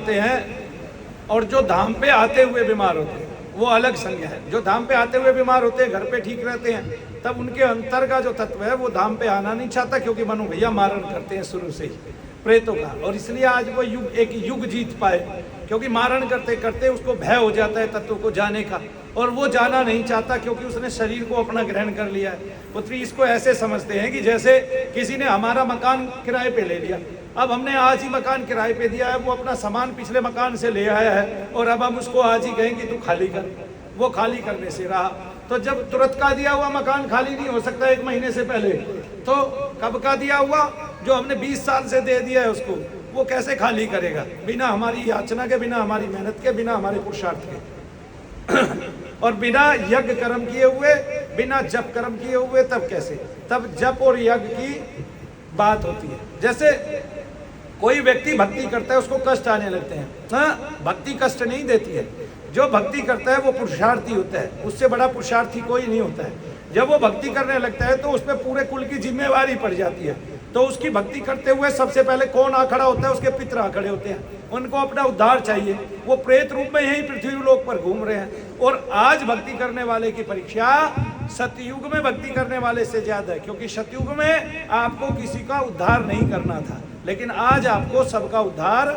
होते हैं और जो धाम पे आते हुए बीमार होते हैं, वो अलग संज्ञा है। जो धाम पे आते हुए बीमार होते हैं, घर पे ठीक रहते हैं, तब उनके अंतर का जो तत्व है वो धाम पे आना नहीं चाहता, क्योंकि मनु भैया मारण करते हैं शुरू से ही प्रेतों का। और इसलिए आज वो एक युग जीत पाए, क्योंकि मारण करते करते उसको भय हो जाता है तत्व को जाने का, और वो जाना नहीं चाहता क्योंकि उसने शरीर को अपना ग्रहण कर लिया है। पुत्री, इसको ऐसे समझते हैं कि जैसे किसी ने हमारा मकान किराए पे ले लिया, अब हमने आज ही मकान किराए पे दिया है, वो अपना सामान पिछले मकान से ले आया है और अब हम उसको आज ही कहें कि तू खाली कर, वो खाली करने से रहा। तो जब तुरंत का दिया हुआ मकान खाली नहीं हो सकता 1 महीने से पहले, तो कब का दिया हुआ जो हमने 20 साल से दे दिया है उसको, वो कैसे खाली करेगा? बिना हमारी याचना के, बिना हमारी मेहनत के, बिना हमारे पुरुषार्थ के और बिना यज्ञ कर्म किए हुए, बिना जप कर्म किए हुए, तब कैसे? तब जप और यज्ञ की बात होती है। जैसे कोई व्यक्ति भक्ति करता है, उसको कष्ट आने लगते हैं, हाँ, भक्ति कष्ट नहीं देती है। जो भक्ति करता है वो पुरुषार्थी होता है, उससे बड़ा पुरुषार्थी कोई नहीं होता है। जब वो भक्ति करने लगता है तो उसमें पूरे कुल की जिम्मेवारी पड़ जाती है। तो उसकी भक्ति करते हुए सबसे पहले कौन आ खड़ा होता है? उसके पितर आ खड़े होते हैं, उनको अपना उद्धार चाहिए। वो प्रेत रूप में यही पृथ्वी लोक पर घूम रहे हैं। और आज भक्ति करने वाले की परीक्षा सतयुग में भक्ति करने वाले से ज्यादा है, क्योंकि सतयुग में आपको किसी का उद्धार नहीं करना था, लेकिन आज आपको सबका उद्धार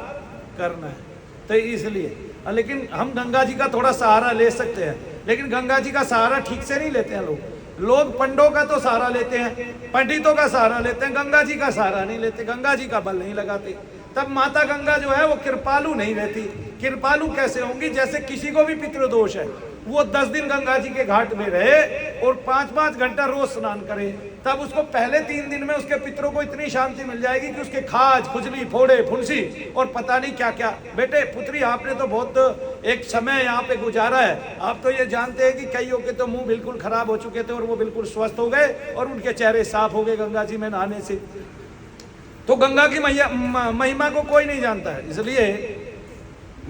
करना है। तो इसलिए, लेकिन हम गंगा जी का थोड़ा सहारा ले सकते हैं, लेकिन गंगा जी का सहारा ठीक से नहीं लेते हैं लोग पंडों का तो सहारा लेते हैं, पंडितों का सहारा लेते हैं, गंगा जी का सहारा नहीं लेते, गंगा जी का बल नहीं लगाते। तब माता गंगा जो है वो कृपालु नहीं रहती। कृपालु कैसे होंगी? जैसे किसी को भी पितृदोष है, वो 10 दिन गंगा जी के घाट में रहे और 5-5 घंटा रोज स्नान करे, तब उसको पहले 3 दिन में उसके पितरों को इतनी शांति मिल जाएगी कि उसके खाज, खुजली, फोड़े, फुंसी और पता नहीं क्या क्या। बेटे पुत्री, आपने तो बहुत एक समय यहाँ पे गुजारा है, आप तो ये जानते हैं कि कईयों के तो मुंह बिल्कुल खराब हो चुके थे और वो बिल्कुल स्वस्थ हो गए और उनके चेहरे साफ हो गए गंगा जी में नहाने से। तो गंगा की महिमा को कोई नहीं जानता है। इसलिए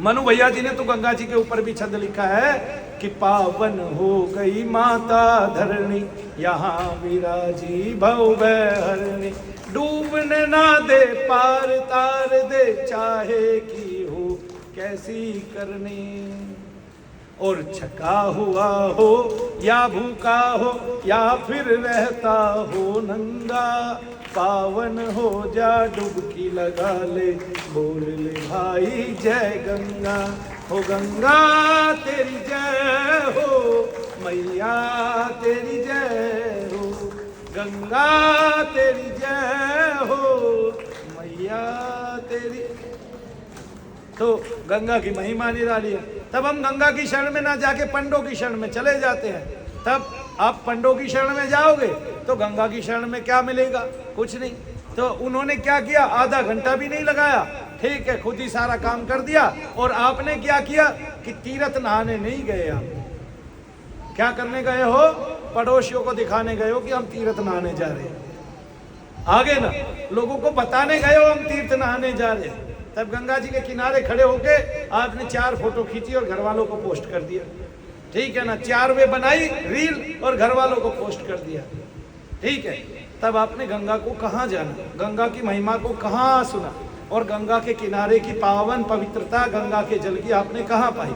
मनु भैया जी ने तो गंगा जी के ऊपर भी छंद लिखा है कि पावन हो गई माता धरणी, यहाँ विराजी भव हरणी, डूबने ना दे पार तार दे, चाहे की हो कैसी करनी। और छका हुआ हो या भूखा हो या फिर रहता हो नंगा, पावन हो जा डुबकी लगा ले, बोल ले भाई जय गंगा। हो गंगा तेरी जय हो, मैया तेरी जय हो, गंगा तेरी जय हो, मैया तेरी। तो गंगा की महिमा निराली है। तब हम गंगा की शरण में ना जाके पंडों की शरण में चले जाते हैं। तब आप पंडों की शरण में जाओगे तो गंगा की शरण में क्या मिलेगा? कुछ नहीं। तो उन्होंने क्या किया? आधा घंटा भी नहीं लगाया, ठीक है, खुद ही सारा काम कर दिया। और आपने क्या किया कि तीर्थ नहाने नहीं गए, आप क्या करने गए हो? पड़ोसियों को दिखाने गए हो कि हम तीर्थ नहाने जा रहे हैं। आगे ना लोगों को बताने गए हो हम तीर्थ नहाने जा रहे हैं। तब गंगा जी के किनारे खड़े होके आपने 4 फोटो खींची और घर वालों को पोस्ट कर दिया, ठीक है ना, 4 वे बनाई रील और घर वालों को पोस्ट कर दिया, ठीक है। तब आपने गंगा को कहाँ जाना, गंगा की महिमा को कहाँ सुना और गंगा के किनारे की पावन पवित्रता, गंगा के जल की आपने कहाँ पाई?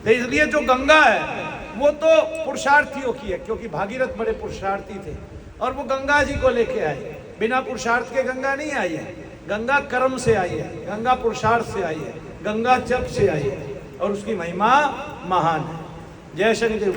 तो इसलिए जो गंगा है वो तो पुरुषार्थियों की है, क्योंकि भागीरथ बड़े पुरुषार्थी थे और वो गंगा जी को लेके आए। बिना पुरुषार्थ के गंगा नहीं आई है, गंगा कर्म से आई है, गंगा पुरुषार्थ से आई है, गंगा जप से आई है और उसकी महिमा महान है। जय शनिदेव।